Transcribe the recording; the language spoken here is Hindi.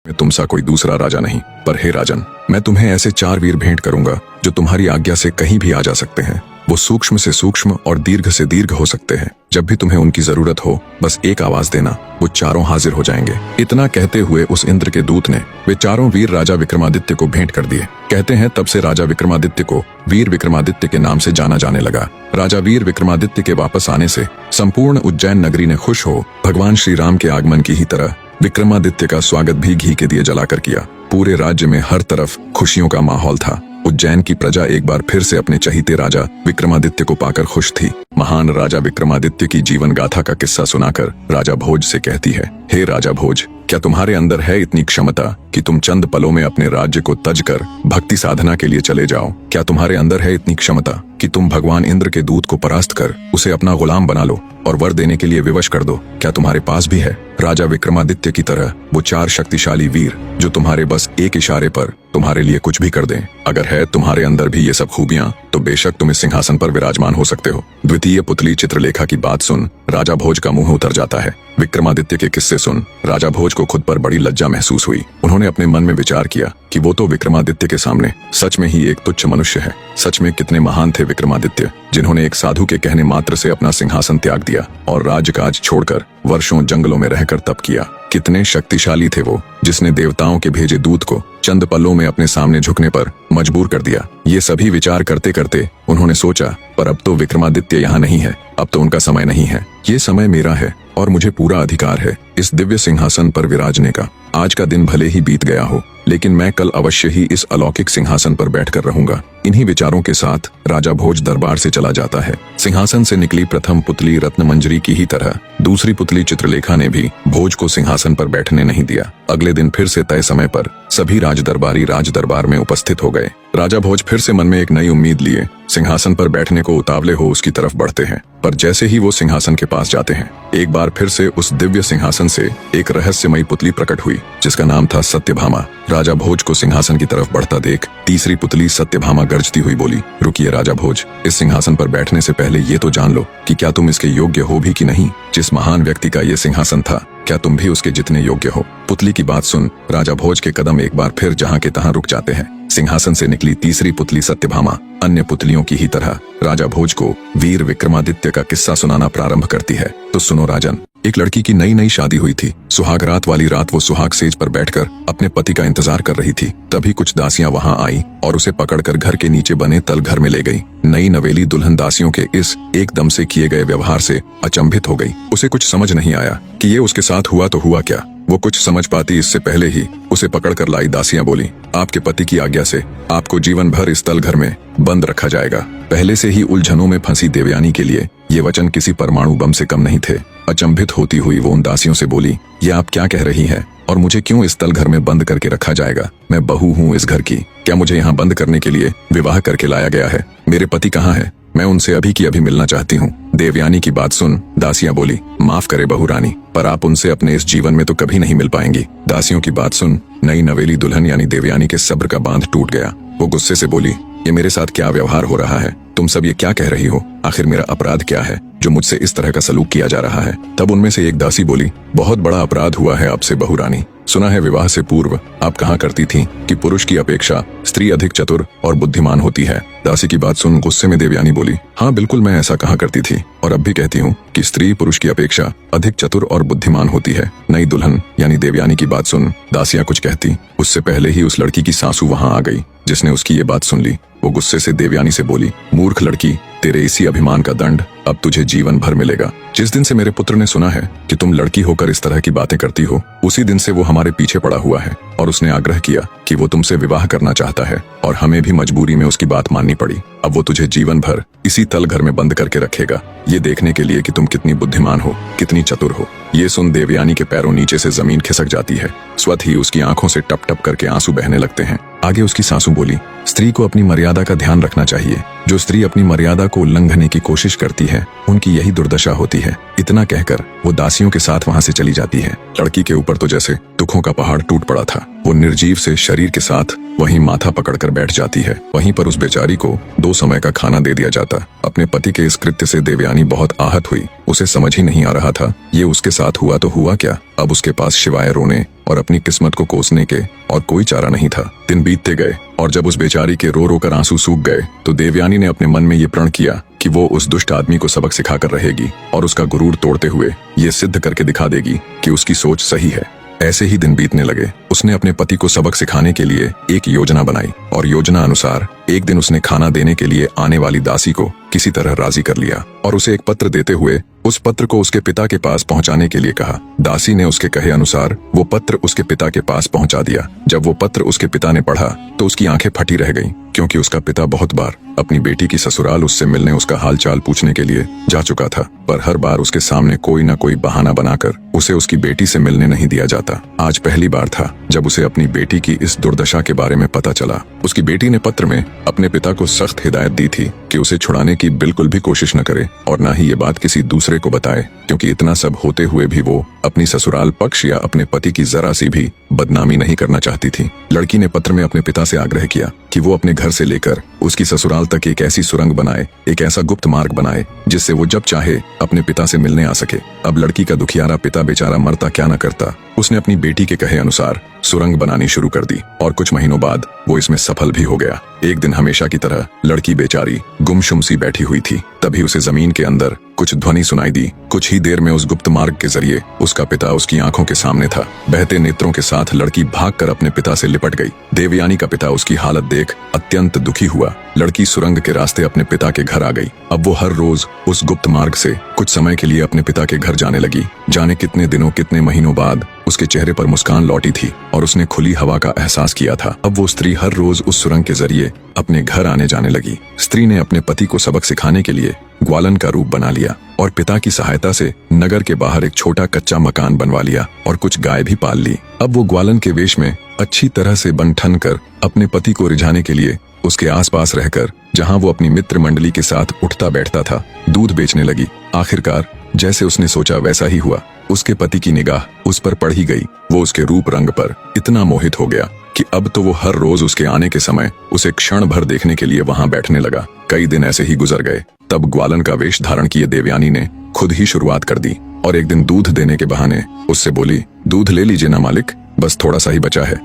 मैं तुम सा कोई दूसरा राजा नहीं, पर हे राजन, मैं तुम्हें ऐसे 4 वीर भेंट करूंगा जो तुम्हारी आज्ञा से कहीं भी आ जा सकते हैं। वो सूक्ष्म से सूक्ष्म और दीर्घ से दीर्घ हो सकते हैं। जब भी तुम्हें उनकी जरूरत हो, बस एक आवाज देना, वो चारों हाजिर हो जाएंगे। इतना कहते हुए उस इंद्र के दूत ने वे 4 वीर राजा विक्रमादित्य को भेंट कर दिए। कहते हैं तब से राजा विक्रमादित्य को वीर विक्रमादित्य के नाम से जाना जाने लगा। राजा वीर विक्रमादित्य के वापस आने से संपूर्ण उज्जैन नगरी ने खुश हो भगवान श्री राम के आगमन की ही तरह विक्रमादित्य का स्वागत भी घी के दिए जलाकर किया। पूरे राज्य में हर तरफ खुशियों का माहौल था। उज्जैन की प्रजा एक बार फिर से अपने चहीते राजा विक्रमादित्य को पाकर खुश थी। महान राजा विक्रमादित्य की जीवन गाथा का किस्सा सुनाकर राजा भोज से कहती है, हे राजा भोज, क्या तुम्हारे अंदर है इतनी क्षमता कि तुम चंद पलों में अपने राज्य को तज कर भक्ति साधना के लिए चले जाओ? क्या तुम्हारे अंदर है इतनी क्षमता कि तुम भगवान इंद्र के दूत को परास्त कर उसे अपना गुलाम बना लो और वर देने के लिए विवश कर दो? क्या तुम्हारे पास भी है राजा विक्रमादित्य की तरह वो 4 शक्तिशाली वीर जो तुम्हारे बस एक इशारे पर तुम्हारे लिए कुछ भी कर दें? अगर है तुम्हारे अंदर भी ये सब खूबियां, तो बेशक तुम इस सिंहासन पर विराजमान हो सकते हो। द्वितीय पुतली चित्रलेखा की बात सुन राजा भोज का मुंह उतर जाता है। विक्रमादित्य के किस्से सुन राजा भोज को खुद पर बड़ी लज्जा महसूस हुई। उन्होंने अपने मन में विचार किया कि वो तो विक्रमादित्य के सामने सच में ही एक तुच्छ मनुष्य है। सच में कितने महान थे विक्रमादित्य, जिन्होंने एक साधु के कहने मात्र से अपना सिंहासन त्याग दिया और राजकाज छोड़कर वर्षों जंगलों में रहकर तप किया। कितने शक्तिशाली थे वो, जिसने देवताओं के भेजे दूत को चंद पलों में अपने सामने झुकने पर मजबूर कर दिया। ये सभी विचार करते करते उन्होंने सोचा, पर अब तो विक्रमादित्य यहाँ नहीं है, अब तो उनका समय नहीं है। ये समय मेरा है और मुझे पूरा अधिकार है इस दिव्य सिंहासन पर विराजने का। आज का दिन भले ही बीत गया हो, लेकिन मैं कल अवश्य ही इस अलौकिक सिंहासन पर बैठकर रहूंगा। इन्हीं विचारों के साथ राजा भोज दरबार से चला जाता है। सिंहासन से निकली प्रथम पुतली रत्नमंजरी की ही तरह दूसरी पुतली चित्रलेखा ने भी भोज को सिंहासन पर बैठने नहीं दिया। अगले दिन फिर से तय समय पर सभी राजदरबारी राज दरबार में उपस्थित हो गए। राजा भोज फिर से मन में एक नई उम्मीद लिए सिंहासन पर बैठने को उतावले हो उसकी तरफ बढ़ते हैं। पर जैसे ही वो सिंहासन के पास जाते हैं, एक बार फिर से उस दिव्य सिंहासन से एक रहस्यमयी पुतली प्रकट हुई, जिसका नाम था सत्यभामा। राजा भोज को सिंहासन की तरफ बढ़ता देख तीसरी पुतली सत्यभामा गरजती हुई बोली, रुकिए राजा भोज, इस सिंहासन पर बैठने से पहले ये तो जान लो कि क्या तुम इसके योग्य हो भी कि नहीं। जिस महान व्यक्ति का ये सिंहासन था, क्या तुम भी उसके जितने योग्य हो? पुतली की बात सुन राजा भोज के कदम एक बार फिर जहाँ के तहाँ रुक जाते हैं। सिंहासन से निकली तीसरी पुतली सत्यभामा अन्य पुतलियों की ही तरह राजा भोज को वीर विक्रमादित्य का किस्सा सुनाना प्रारंभ करती है। तो सुनो राजन, एक लड़की की नई शादी हुई थी। सुहाग रात वाली रात वो सुहाग सेज पर बैठकर अपने पति का इंतजार कर रही थी। तभी कुछ दासियां वहां आई और उसे पकड़कर घर के नीचे बने तल घर में ले गई। नई नवेली दुल्हन दासियों के इस एकदम से किए गए व्यवहार से अचंभित हो गई। उसे कुछ समझ नहीं आया कि ये उसके साथ हुआ तो हुआ क्या। वो कुछ समझ पाती इससे पहले ही उसे पकड़कर लाई दासियां बोली, आपके पति की आज्ञा से आपको जीवन भर इस तल घर में बंद रखा जाएगा। पहले से ही उलझनों में फंसी देवयानी के लिए ये वचन किसी परमाणु बम से कम नहीं थे। अचंभित होती हुई वो उन दासियों से बोली, ये आप क्या कह रही हैं और मुझे क्यों इस तल घर में बंद करके रखा जाएगा? मैं बहू हूँ इस घर की, क्या मुझे यहाँ बंद करने के लिए विवाह करके लाया गया है? मेरे पति कहाँ है? मैं उनसे अभी की अभी मिलना चाहती हूँ। देवयानी की बात सुन दासियां बोली, माफ करे बहू रानी, पर आप उनसे अपने इस जीवन में तो कभी नहीं मिल पाएंगी। दासियों की बात सुन नई नवेली दुल्हन यानी देवयानी के सब्र का बांध टूट गया। वो गुस्से से बोली, ये मेरे साथ क्या व्यवहार हो रहा है? तुम सब ये क्या कह रही हो? आखिर मेरा अपराध क्या है जो मुझसे इस तरह का सलूक किया जा रहा है? तब उनमें से एक दासी बोली, बहुत बड़ा अपराध हुआ है आपसे बहू रानी। सुना है विवाह से पूर्व आप कहा करती थी कि पुरुष की अपेक्षा स्त्री अधिक चतुर और बुद्धिमान होती है। दासी की बात सुन गुस्से में देवयानी बोली, हाँ बिल्कुल मैं ऐसा कहा करती थी और अब भी कहती हूँ कि स्त्री पुरुष की अपेक्षा अधिक चतुर और बुद्धिमान होती है। नई दुल्हन यानी देवयानी की बात सुन दासियां कुछ कहती, उससे पहले ही उस लड़की की सासू वहां आ गई जिसने उसकी ये बात सुन ली। वो गुस्से से देवयानी से बोली, मूर्ख लड़की, तेरे इसी अभिमान का दंड अब तुझे जीवन भर मिलेगा। जिस दिन से मेरे पुत्र ने सुना है कि तुम लड़की होकर इस तरह की बातें करती हो, उसी दिन से वो हमारे पीछे पड़ा हुआ है और उसने आग्रह किया कि वो तुमसे विवाह करना चाहता है और हमें भी मजबूरी में उसकी बात माननी पड़ी। अब वो तुझे जीवन भर इसी तल घर में बंद करके रखेगा, ये देखने के लिए कि तुम कितनी बुद्धिमान हो, कितनी चतुर हो। ये सुन देवयानी के पैरों नीचे से जमीन खिसक जाती है। स्वतः ही उसकी आंखों से टप टप करके आंसू बहने लगते हैं। आगे उसकी सासू बोली, स्त्री को अपनी मर्यादा का ध्यान रखना चाहिए। जो स्त्री अपनी मर्यादा को उल्लंघने की कोशिश करती है, उनकी यही दुर्दशा होती है। इतना कहकर वो दासियों के साथ वहां से चली जाती है। लड़की के ऊपर तो जैसे दुखों का पहाड़ टूट पड़ा था। वो निर्जीव से शरीर के साथ वहीं माथा पकड़कर बैठ जाती है। वहीं पर उस बेचारी को 2 समय का खाना दे दिया जाता। अपने पति के इस कृत्य से देवयानी बहुत आहत हुई। उसे समझ ही नहीं आ रहा था ये उसके साथ हुआ तो हुआ क्या। अब उसके पास सिवाय रोने और अपनी किस्मत को कोसने के और कोई चारा नहीं था। दिन बीतते गए और जब उस बेचारी के रो रो कर आंसू सूख गए तो देवयानी ने अपने मन में ये प्रण किया कि वो उस दुष्ट आदमी को सबक सिखाकर रहेगी और उसका गुरूर तोड़ते हुए ये सिद्ध करके दिखा देगी कि उसकी सोच सही है। ऐसे ही दिन बीतने लगे। उसने अपने पति को सबक सिखाने के लिए एक योजना बनाई और योजना अनुसार एक दिन उसने खाना देने के लिए आने वाली दासी को किसी तरह राजी कर लिया और उसे एक पत्र देते हुए उस पत्र को उसके पिता के पास पहुंचाने के लिए कहा। दासी ने उसके कहे अनुसार वो पत्र उसके पिता के पास पहुंचा दिया। जब वो पत्र उसके पिता ने पढ़ा तो उसकी आंखें फटी रह गईं, क्योंकि उसका पिता बहुत बार अपनी बेटी की ससुराल उससे मिलने उसका हालचाल पूछने के लिए जा चुका था, पर हर बार उसके सामने कोई न कोई बहाना बनाकर उसे उसकी बेटी से मिलने नहीं दिया जाता। आज पहली बार था जब उसे अपनी बेटी की इस दुर्दशा के बारे में पता चला। उसकी बेटी ने पत्र में अपने पिता को सख्त हिदायत दी थी कि उसे छुड़ाने की बिल्कुल भी कोशिश न करे और न ही ये बात किसी दूसरे को बताए, क्योंकि इतना सब होते हुए भी वो अपनी ससुराल पक्ष या अपने पति की जरा सी भी बदनामी नहीं करना चाहती थी। लड़की ने पत्र में अपने पिता से आग्रह किया कि वो अपने घर से लेकर उसकी ससुराल तक एक ऐसी सुरंग बनाए, एक ऐसा गुप्त मार्ग बनाए जिससे वो जब चाहे अपने पिता से मिलने आ सके। अब लड़की का दुखियारा पिता बेचारा मरता क्या न करता। उसने अपनी बेटी के कहे अनुसार सुरंग बनानी शुरू कर दी और कुछ महीनों बाद वो इसमें सफल भी हो गया। एक दिन हमेशा की तरह लड़की बेचारी गुमसुम सी बैठी हुई थी। तभी उसे जमीन के अंदर कुछ ध्वनि सुनाई दी। कुछ ही देर में उस गुप्त मार्ग के जरिए उसका पिता उसकी आंखों के सामने था। बहते नेत्रों के साथ लड़की भागकर अपने पिता से लिपट गई। देवयानी का पिता उसकी हालत देख अत्यंत दुखी हुआ। लड़की सुरंग के रास्ते अपने पिता के घर आ गई। अब वो हर रोज उस गुप्त मार्ग से कुछ समय के लिए अपने पिता के घर जाने लगी। जाने कितने दिनों कितने महीनों बाद उसके चेहरे पर मुस्कान लौटी थी और उसने खुली हवा का एहसास किया था। अब वो स्त्री हर रोज उस सुरंग के जरिए अपने घर आने जाने लगी। स्त्री ने अपने पति को सबक सिखाने के लिए ग्वालन का रूप बना लिया और पिता की सहायता से नगर के बाहर एक छोटा कच्चा मकान बनवा लिया और कुछ गाय भी पाल ली। अब वो ग्वालन के वेश में अच्छी तरह से बन ठन कर अपने पति को रिझाने के लिए उसके आसपास रहकर, जहां वो अपनी मित्र मंडली के साथ उठता बैठता था, दूध बेचने लगी। आखिरकार जैसे उसने सोचा वैसा ही हुआ। उसके पति की निगाह उस पर पड़ ही गई। वो उसके रूप रंग पर इतना मोहित हो गया कि अब तो वो हर रोज उसके आने के समय उसे क्षण भर देखने के लिए वहां बैठने लगा। कई दिन ऐसे ही गुजर गए। तब ग्वालन का वेश धारण किए देवयानी ने खुद ही शुरुआत कर दी और एक दिन दूध देने के बहाने उससे बोली, दूध ले लीजिए ना मालिक, बस थोड़ा सा ही बचा है।